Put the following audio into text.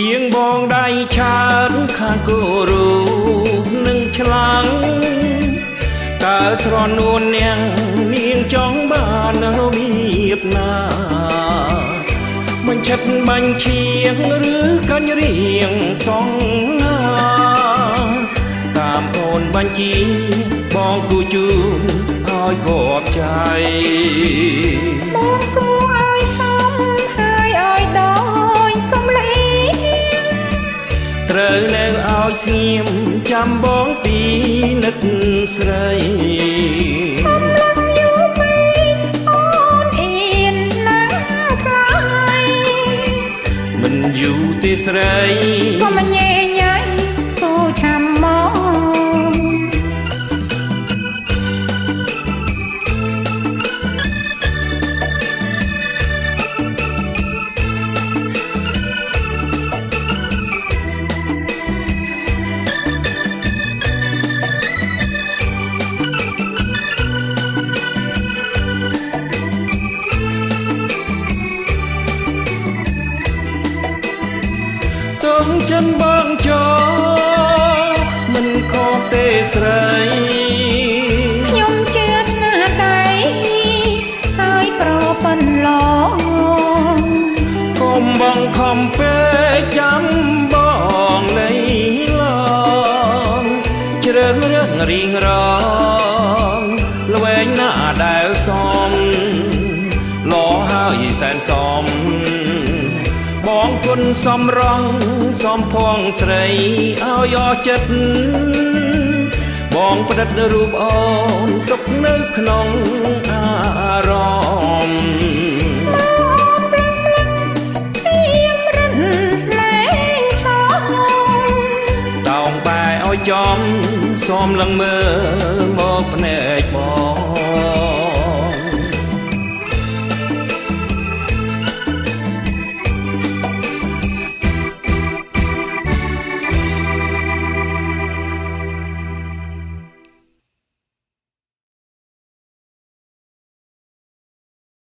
ជាងបងដៃឆើតខាងគូរូបនឹងឆ្លាំងតើស្រនួននាងនាងចង់បានរបៀបណាបញ្ឆិតបញ្ឈៀងឬកាញ់រៀងសងណាតាមអូនបញ្ជីបងគូជូនឲ្យគប់ใจបងគូឲ្យសមហើយឲ្យដូចកុំលៀងត្រូវនៅឲ្យស្ងៀមចាំបងពីនឹកស្រីសំឡឹងយូរពេកអូនអៀនណាស់ខ្លាយមិនយូរទេស្រីកុំញ៉េញ៉ៃគូឆាំមកទងចិនបងចោមិនខុសទេស្រីខ្ញុំជឿស្នេហ៍ដៃហើយប្រពន្ធល្អកុំបងខំពេកចាំបងលៃឡងជ្រើសរើសរៀងរងល្វែងណាដែលសមឡហើយសែនសមបងគុណសំរងសំផងស្រីឲ្យអស់ចិត្តបងផ្ដិតរូបអូនទុកនៅក្នុងអារម្មណ៍តោងបែឲ្យចំសមលឹងមើលមកភ្នែកបង